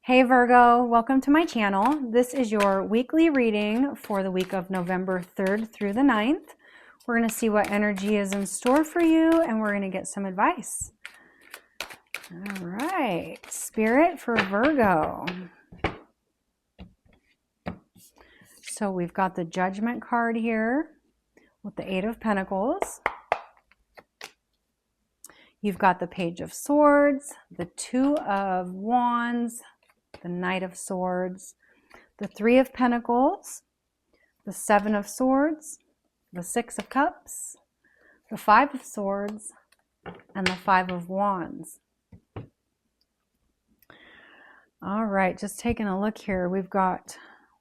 Hey Virgo, welcome to my channel. This is your weekly reading for the week of November 3rd through the 9th. We're going to see what energy is in store for you and we're going to get some advice. All right, Spirit for Virgo. So we've got the Judgment card here with the Eight of Pentacles. You've got the Page of Swords, the Two of Wands, the Knight of Swords, the Three of Pentacles, the Seven of Swords, the Six of Cups, the Five of Swords, and the Five of Wands. All right, just taking a look here. We've got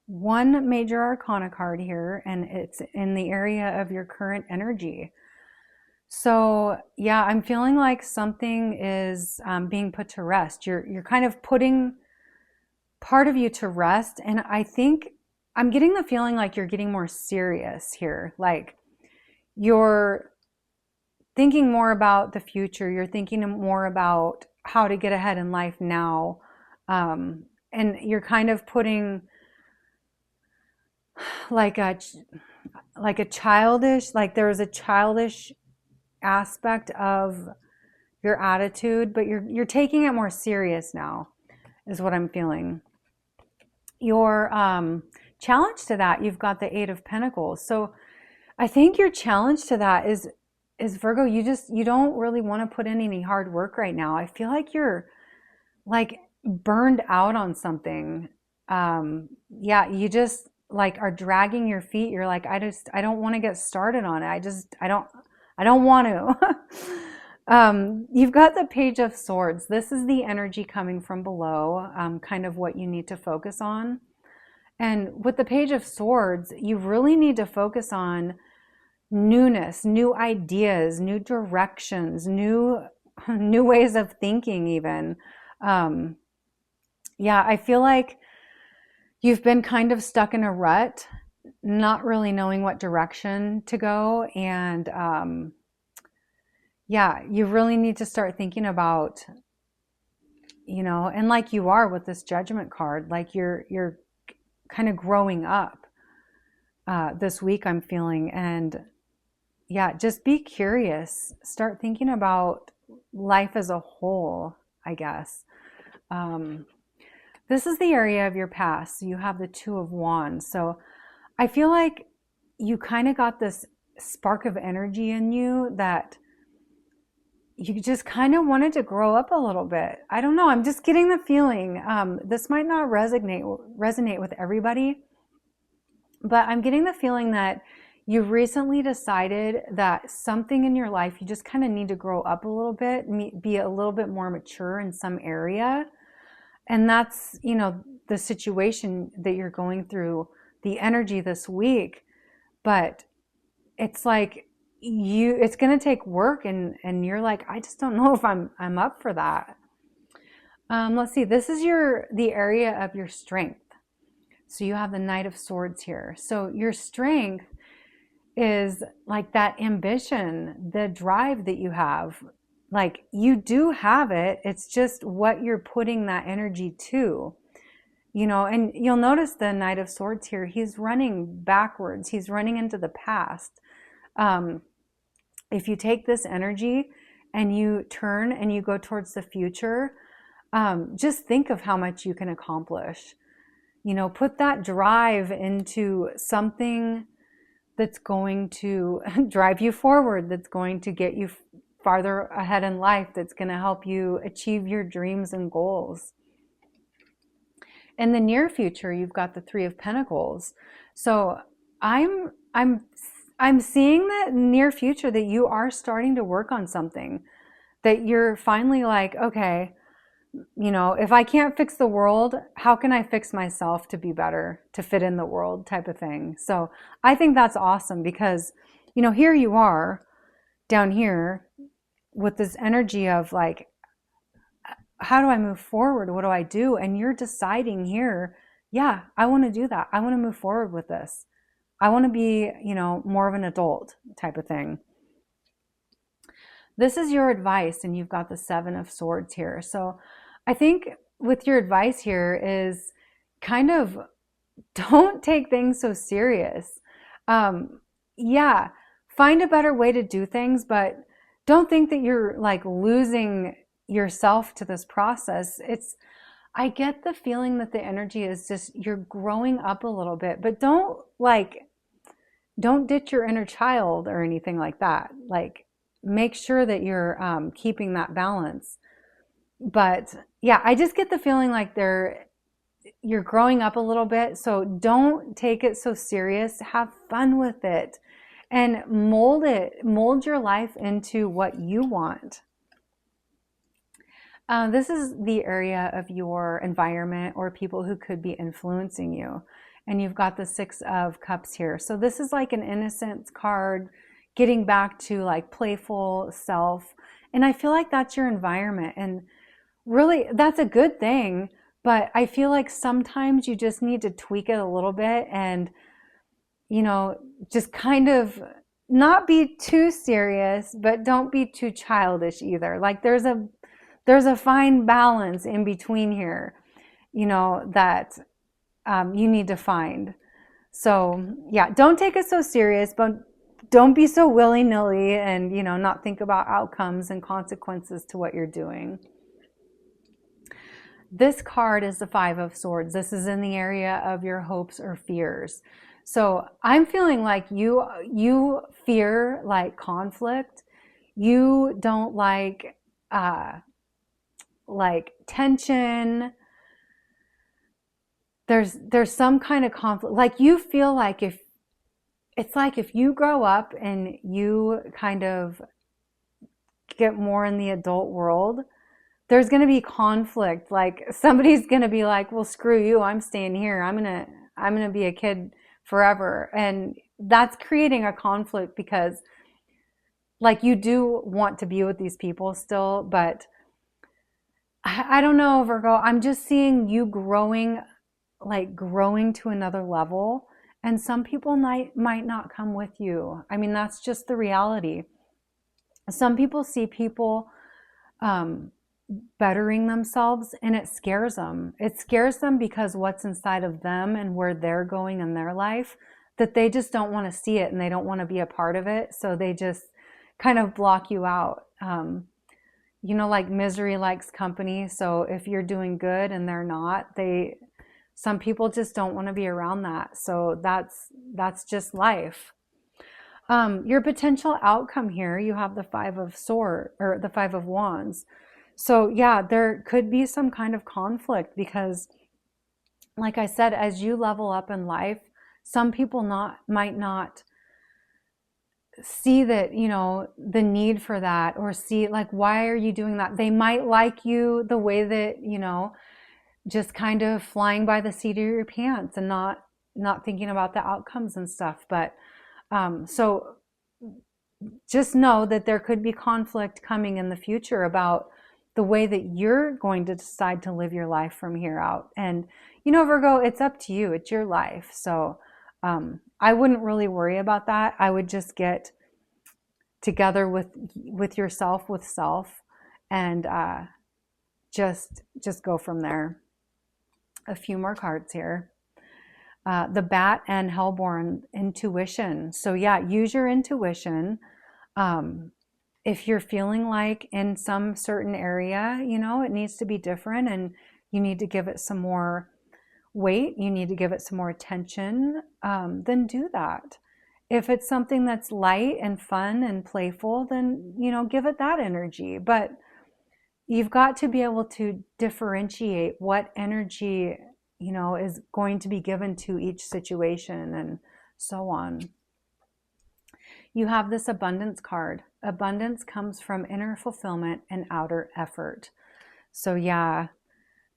one major arcana card here, and it's in the area of your current energy. So yeah, I'm feeling like something is being put to rest. You're kind of putting part of you to rest, and I think I'm getting the feeling like you're getting more serious here. Like you're thinking more about the future. You're thinking more about how to get ahead in life now, and you're kind of putting like a childish, like there was a childish aspect of your attitude, but you're taking it more serious now, is what I'm feeling. Your challenge to that, you've got the Eight of Pentacles. So I think your challenge to that is Virgo, you don't really want to put in any hard work right now. I feel like you're like burned out on something. Yeah, you just like are dragging your feet. You're like, I don't want to get started on it. I don't want to. You've got the Page of Swords. This is the energy coming from below, kind of what you need to focus on. And with the Page of Swords, you really need to focus on newness, new ideas, new directions, new ways of thinking even. Yeah, I feel like you've been kind of stuck in a rut, not really knowing what direction to go. And yeah, you really need to start thinking about, and like you are with this Judgment card, like you're kind of growing up this week, I'm feeling. And yeah, just be curious. Start thinking about life as a whole, I guess. This is the area of your past. So you have the Two of Wands. So I feel like you kind of got this spark of energy in you that you just kind of wanted to grow up a little bit. I don't know. I'm just getting the feeling. This might not resonate with everybody, but I'm getting the feeling that you recently decided that something in your life, you just kind of need to grow up a little bit, be a little bit more mature in some area. And that's, the situation that you're going through, the energy this week. But it's like it's going to take work, and you're like, I just don't know if I'm up for that. Let's see. This is the area of your strength. So you have the Knight of Swords here. So your strength is like that ambition, the drive that you have. Like you do have it. It's just what you're putting that energy to, and you'll notice the Knight of Swords here. He's running backwards. He's running into the past. If you take this energy and you turn and you go towards the future, just think of how much you can accomplish. Put that drive into something that's going to drive you forward, that's going to get you farther ahead in life, that's going to help you achieve your dreams and goals. In the near future, you've got the Three of Pentacles. So I'm seeing that near future that you are starting to work on something, that you're finally like, okay, if I can't fix the world, how can I fix myself to be better, to fit in the world type of thing. So I think that's awesome because, here you are down here with this energy of like, how do I move forward? What do I do? And you're deciding here, yeah, I want to do that. I want to move forward with this. I want to be, more of an adult type of thing. This is your advice, and you've got the Seven of Swords here. So I think with your advice here is kind of don't take things so serious. Yeah, find a better way to do things, but don't think that you're like losing yourself to this process. I get the feeling that the energy is just you're growing up a little bit, but don't ditch your inner child or anything like that. Like, make sure that you're keeping that balance. But yeah, I just get the feeling like you're growing up a little bit, so don't take it so serious. Have fun with it and mold your life into what you want. This is the area of your environment or people who could be influencing you. And you've got the Six of Cups here. So this is like an innocence card, getting back to like playful self. And I feel like that's your environment. And really, that's a good thing. But I feel like sometimes you just need to tweak it a little bit and, just kind of not be too serious, but don't be too childish either. Like there's a fine balance in between here, that you need to find. So yeah, don't take it so serious, but don't be so willy-nilly and, not think about outcomes and consequences to what you're doing. This card is the Five of Swords. This is in the area of your hopes or fears. So I'm feeling like you fear like conflict. You don't like tension. There's some kind of conflict. Like you feel like if you grow up and you kind of get more in the adult world, there's going to be conflict. Like somebody's going to be like, well, screw you. I'm staying here. I'm going to be a kid forever. And that's creating a conflict because like you do want to be with these people still, but I don't know, Virgo. I'm just seeing you growing to another level, and some people might not come with you. I mean, that's just the reality. Some people see people bettering themselves, and it scares them. It scares them because what's inside of them and where they're going in their life, that they just don't want to see it and they don't want to be a part of it. So they just kind of block you out. Like misery likes company. So if you're doing good and they're not, some people just don't want to be around that. So that's just life. Your potential outcome here, you have the Five of Swords or the Five of Wands. So yeah, there could be some kind of conflict because, like I said, as you level up in life, some people might not see that, the need for that, or see like, why are you doing that? They might like you the way that, just kind of flying by the seat of your pants and not thinking about the outcomes and stuff. But so just know that there could be conflict coming in the future about the way that you're going to decide to live your life from here out. And, Virgo, it's up to you. It's your life. So I wouldn't really worry about that. I would just get together with yourself, with self, and just go from there. A few more cards here. The Bat and Hellborn, intuition. So yeah, use your intuition. If you're feeling like in some certain area, it needs to be different and you need to give it some more weight, you need to give it some more attention, then do that. If it's something that's light and fun and playful, then, give it that energy. But you've got to be able to differentiate what energy, is going to be given to each situation and so on. You have this abundance card. Abundance comes from inner fulfillment and outer effort. So yeah,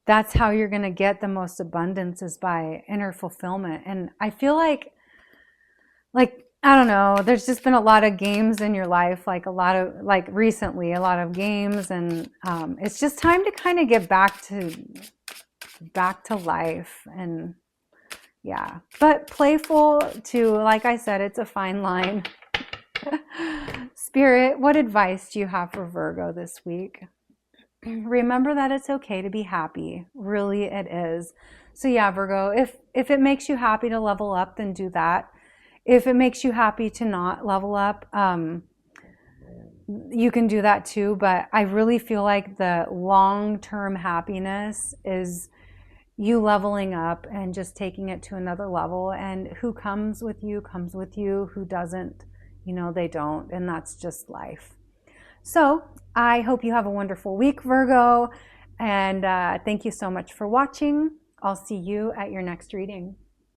that's how you're going to get the most abundance, is by inner fulfillment. And I feel like, I don't know, there's just been a lot of games in your life, recently, a lot of games. And it's just time to kind of get back to life. And yeah, but playful too. Like I said, it's a fine line. Spirit, what advice do you have for Virgo this week? remember that it's okay to be happy. Really, it is. So yeah, Virgo, if it makes you happy to level up, then do that. If it makes you happy to not level up, you can do that too. But I really feel like the long-term happiness is you leveling up and just taking it to another level. And who comes with you comes with you. Who doesn't, they don't. And that's just life. So I hope you have a wonderful week, Virgo. And thank you so much for watching. I'll see you at your next reading.